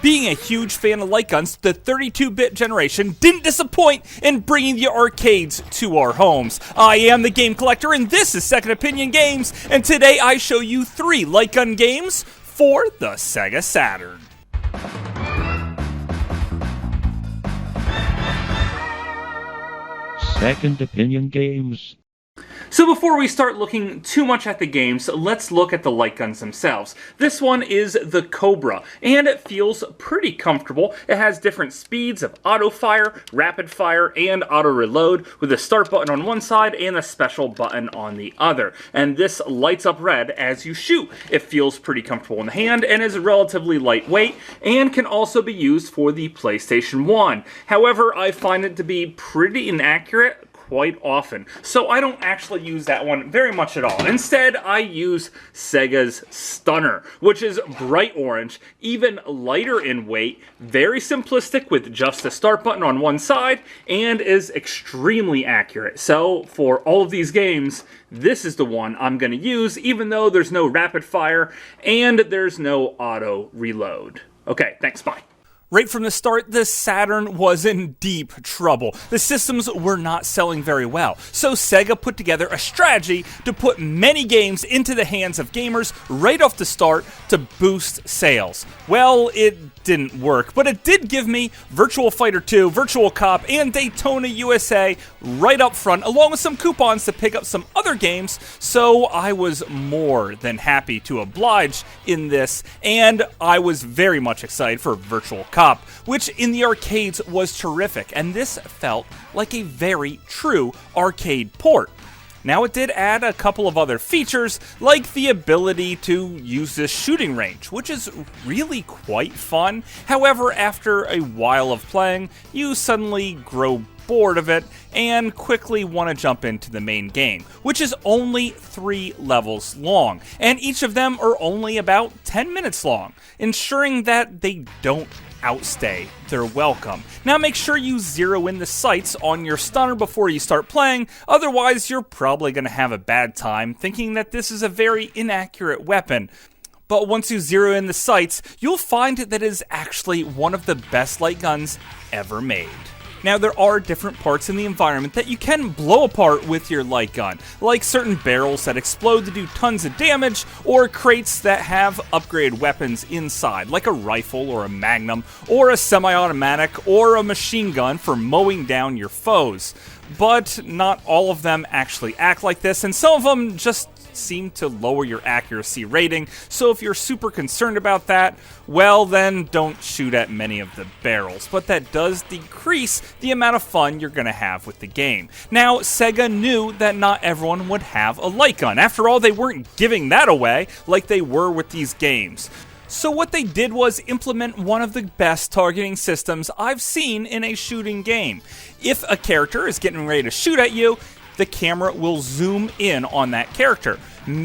Being a huge fan of light guns, the 32-bit generation didn't disappoint in bringing the arcades to our homes. I am the Game Collector, and this is Second Opinion Games, and today I show you 3 light gun games for the Sega Saturn. Second Opinion Games. So before we start looking too much at the games, let's look at the light guns themselves. This one is the Cobra, and it feels pretty comfortable. It has different speeds of auto fire, rapid fire, and auto reload, with a start button on one side and a special button on the other. And this lights up red as you shoot. It feels pretty comfortable in the hand and is relatively lightweight, and can also be used for the PlayStation 1. However, I find it to be pretty inaccurate quite often, so I don't actually use that one very much at all. Instead, I use Sega's Stunner, which is bright orange, even lighter in weight, very simplistic with just a start button on one side, and is extremely accurate. So for all of these games, this is the one I'm going to use, even though there's no rapid fire and there's no auto reload. Okay, thanks, bye. Right from the start, the Saturn was in deep trouble. The systems were not selling very well, so Sega put together a strategy to put many games into the hands of gamers right off the start to boost sales. Well, it didn't work, but it did give me Virtua Fighter 2, Virtua Cop, and Daytona USA right up front, along with some coupons to pick up some other games, so I was more than happy to oblige in this, and I was very much excited for Virtua Cop, which in the arcades was terrific, and this felt like a very true arcade port. Now, it did add a couple of other features, like the ability to use this shooting range, which is really quite fun. However, after a while of playing, you suddenly grow bored of it and quickly want to jump into the main game, which is only 3 levels long, and each of them are only about 10 minutes long, ensuring that they don't outstay their welcome. Now, make sure you zero in the sights on your stunner before you start playing, otherwise you're probably going to have a bad time thinking that this is a very inaccurate weapon. But once you zero in the sights, you'll find that it is actually one of the best light guns ever made. Now, there are different parts in the environment that you can blow apart with your light gun, like certain barrels that explode to do tons of damage, or crates that have upgraded weapons inside, like a rifle or a magnum, or a semi-automatic, or a machine gun for mowing down your foes. But not all of them actually act like this, and some of them just seem to lower your accuracy rating, so if you're super concerned about that, well then don't shoot at many of the barrels, but that does decrease the amount of fun you're going to have with the game. Now, Sega knew that not everyone would have a light gun. After all, they weren't giving that away like they were with these games. So what they did was implement one of the best targeting systems I've seen in a shooting game. If a character is getting ready to shoot at you, the camera will zoom in on that character,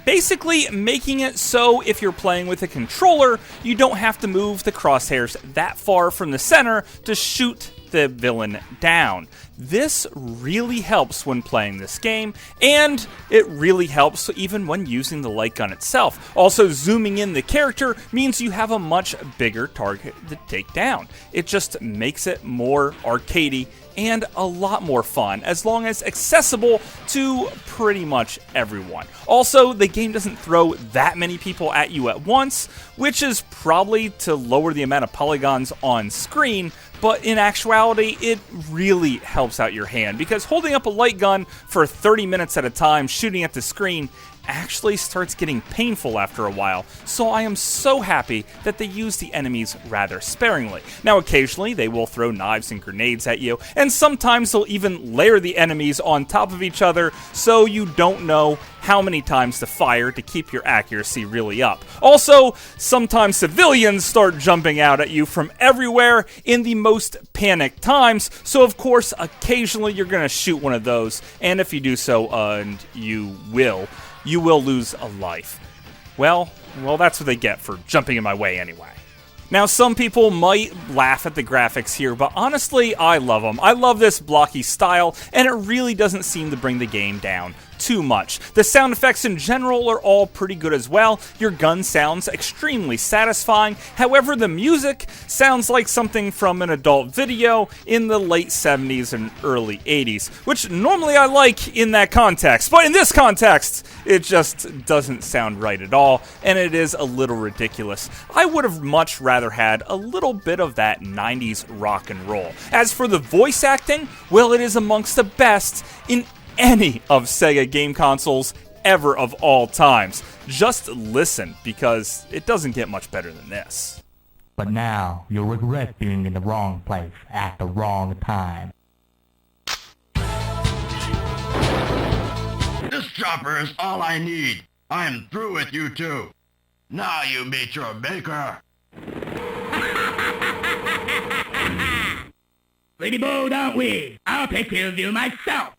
basically making it so if you're playing with a controller, you don't have to move the crosshairs that far from the center to shoot the villain down. This really helps when playing this game, and it really helps even when using the light gun itself. Also, zooming in the character means you have a much bigger target to take down. It just makes it more arcadey and a lot more fun, as long as accessible to pretty much everyone. Also, the game doesn't throw that many people at you at once, which is probably to lower the amount of polygons on screen, but in actuality, it really helps out your hand, because holding up a light gun for 30 minutes at a time shooting at the screen actually starts getting painful after a while, so I am so happy that they use the enemies rather sparingly. Now, occasionally they will throw knives and grenades at you, and sometimes they'll even layer the enemies on top of each other, so you don't know how many times to fire to keep your accuracy really up. Also, sometimes civilians start jumping out at you from everywhere in the most panicked times, so of course, occasionally you're going to shoot one of those, and if you do so, and you will lose a life. Well, that's what they get for jumping in my way anyway. Now, some people might laugh at the graphics here, but honestly, I love them. I love this blocky style, and it really doesn't seem to bring the game down too much. The sound effects in general are all pretty good as well. Your gun sounds extremely satisfying. However, the music sounds like something from an adult video in the late 70s and early 80s, which normally I like in that context, but in this context, it just doesn't sound right at all, and it is a little ridiculous. I would have much rather had a little bit of that 90s rock and roll. As for the voice acting, well, it is amongst the best in any of Sega game consoles ever of all times. Just listen, because it doesn't get much better than this. But now, you'll regret being in the wrong place at the wrong time. This chopper is all I need. I'm through with you two. Now you meet your maker. Pretty bold, aren't we? I'll take care of you myself.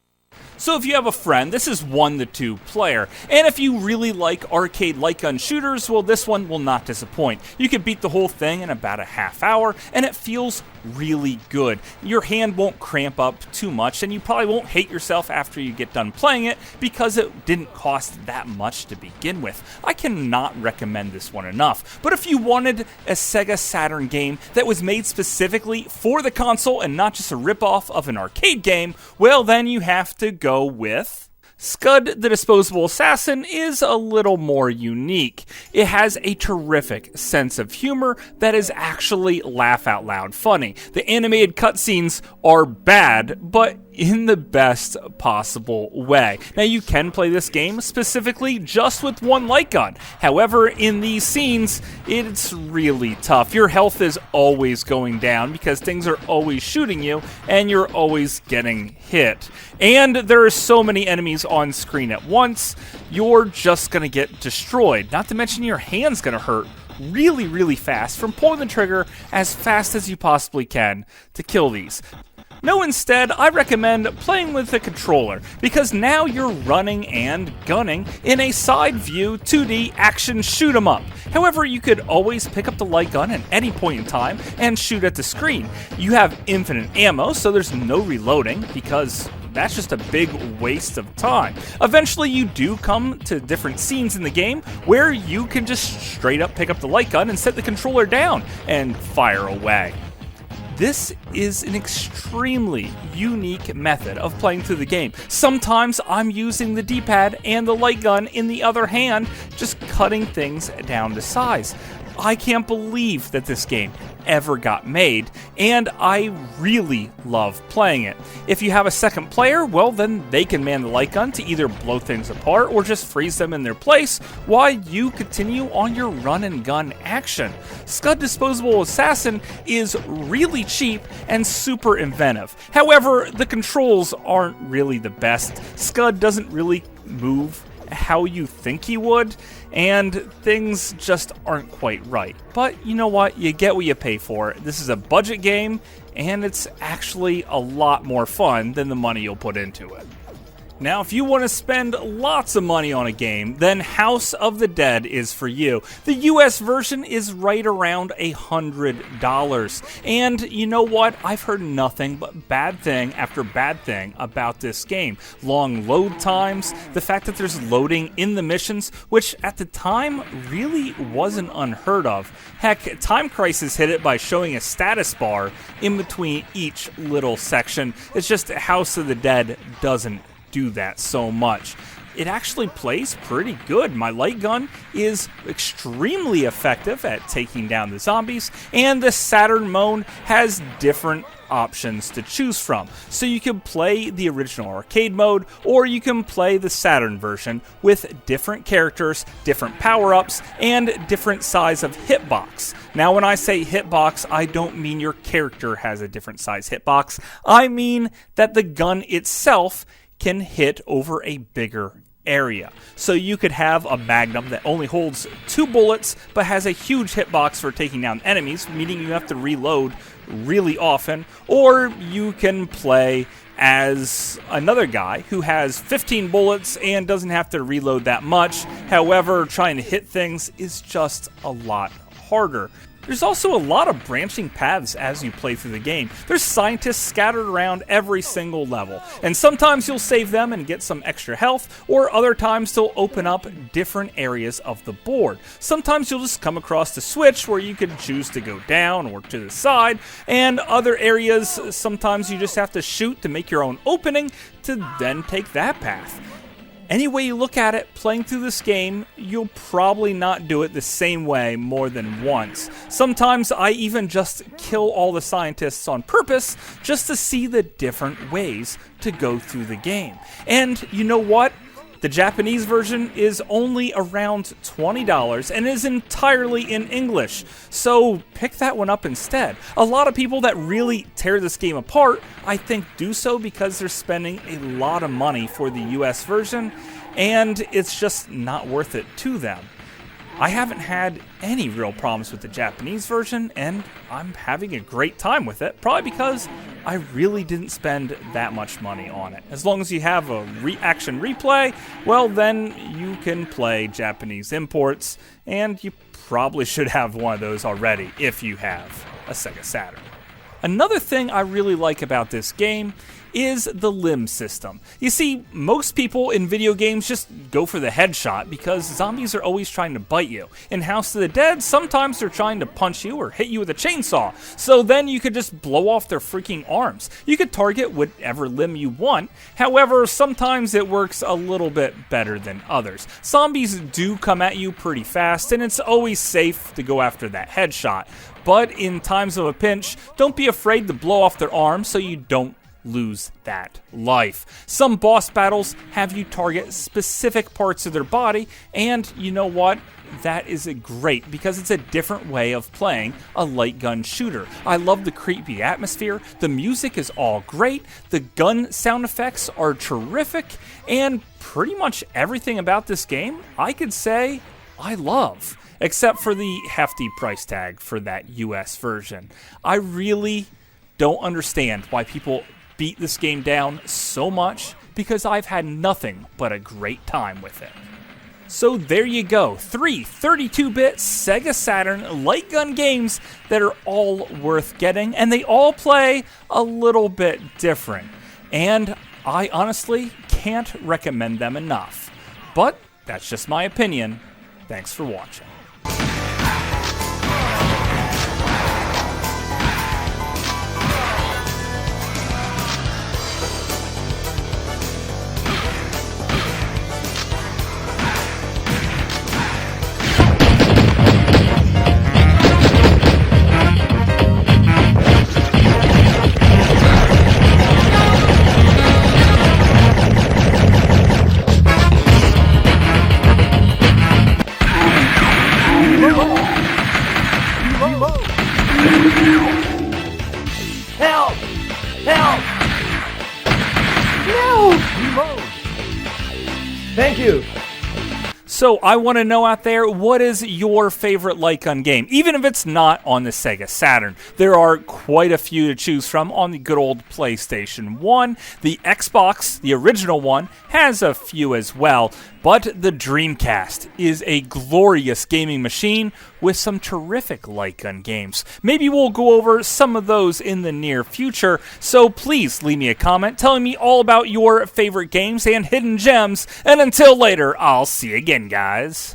So if you have a friend, this is 1-2 player. And if you really like arcade light gun shooters, well, this one will not disappoint. You can beat the whole thing in about a half hour, and it feels really good. Your hand won't cramp up too much, and you probably won't hate yourself after you get done playing it because it didn't cost that much to begin with. I cannot recommend this one enough. But if you wanted a Sega Saturn game that was made specifically for the console and not just a ripoff of an arcade game, well, then you have to go with Scud the Disposable Assassin is a little more unique. It has a terrific sense of humor that is actually laugh out loud funny. The animated cutscenes are bad, but in the best possible way. Now, you can play this game specifically just with one light gun. However, in these scenes, it's really tough. Your health is always going down because things are always shooting you and you're always getting hit. And there are so many enemies on screen at once, you're just gonna get destroyed. Not to mention your hand's gonna hurt really, really fast from pulling the trigger as fast as you possibly can to kill these. No, instead, I recommend playing with a controller, because now you're running and gunning in a side view 2D action shoot 'em up. However, you could always pick up the light gun at any point in time and shoot at the screen. You have infinite ammo, so there's no reloading, because that's just a big waste of time. Eventually, you do come to different scenes in the game where you can just straight up pick up the light gun and set the controller down and fire away. This is an extremely unique method of playing through the game. Sometimes I'm using the D-pad and the light gun in the other hand, just cutting things down to size. I can't believe that this game ever got made, and I really love playing it. If you have a second player, well, then they can man the light gun to either blow things apart or just freeze them in their place while you continue on your run and gun action. Scud Disposable Assassin is really cheap and super inventive. However, the controls aren't really the best. Scud doesn't really move how you think he would, and things just aren't quite right. But you know what? You get what you pay for. This is a budget game, and it's actually a lot more fun than the money you'll put into it. Now, if you want to spend lots of money on a game, then House of the Dead is for you. The US version is right around $100. And you know what? I've heard nothing but bad thing after bad thing about this game. Long load times, the fact that there's loading in the missions, which at the time really wasn't unheard of. Heck, Time Crisis hit it by showing a status bar in between each little section. It's just House of the Dead doesn't do that so much. It actually plays pretty good. My light gun is extremely effective at taking down the zombies, and the Saturn mode has different options to choose from. So you can play the original arcade mode, or you can play the Saturn version with different characters, different power-ups, and different size of hitbox. Now, when I say hitbox, I don't mean your character has a different size hitbox. I mean that the gun itself can hit over a bigger area. So you could have a Magnum that only holds 2 bullets but has a huge hitbox for taking down enemies, meaning you have to reload really often, or you can play as another guy who has 15 bullets and doesn't have to reload that much. However, trying to hit things is just a lot harder. There's also a lot of branching paths as you play through the game. There's scientists scattered around every single level, and sometimes you'll save them and get some extra health, or other times they'll open up different areas of the board. Sometimes you'll just come across the switch where you can choose to go down or to the side, and other areas, sometimes you just have to shoot to make your own opening to then take that path. Any way you look at it, playing through this game, you'll probably not do it the same way more than once. Sometimes I even just kill all the scientists on purpose just to see the different ways to go through the game. And you know what? The Japanese version is only around $20 and is entirely in English, so pick that one up instead. A lot of people that really tear this game apart, I think, do so because they're spending a lot of money for the US version, and it's just not worth it to them. I haven't had any real problems with the Japanese version, and I'm having a great time with it, probably because I really didn't spend that much money on it. As long as you have a action replay, well, then you can play Japanese imports, and you probably should have one of those already if you have a Sega Saturn. Another thing I really like about this game is the limb system. You see, most people in video games just go for the headshot because zombies are always trying to bite you. In House of the Dead, sometimes they're trying to punch you or hit you with a chainsaw, so then you could just blow off their freaking arms. You could target whatever limb you want, however, sometimes it works a little bit better than others. Zombies do come at you pretty fast, and it's always safe to go after that headshot. But in times of a pinch, don't be afraid to blow off their arms so you don't lose that life. Some boss battles have you target specific parts of their body, and you know what? That is great because it's a different way of playing a light gun shooter. I love the creepy atmosphere, the music is all great, the gun sound effects are terrific, and pretty much everything about this game I could say I love, except for the hefty price tag for that US version. I really don't understand why people beat this game down so much because I've had nothing but a great time with it. So there you go, 3 32-bit Sega Saturn light gun games that are all worth getting, and they all play a little bit different. And I honestly can't recommend them enough. But that's just my opinion. Thanks for watching. Help! Help! No! Reload! Thank you. So I want to know out there, what is your favorite light gun game? Even if it's not on the Sega Saturn. There are quite a few to choose from on the good old PlayStation 1. The Xbox, the original one, has a few as well. But the Dreamcast is a glorious gaming machine with some terrific light gun games. Maybe we'll go over some of those in the near future, so please leave me a comment telling me all about your favorite games and hidden gems, and until later, I'll see you again, guys.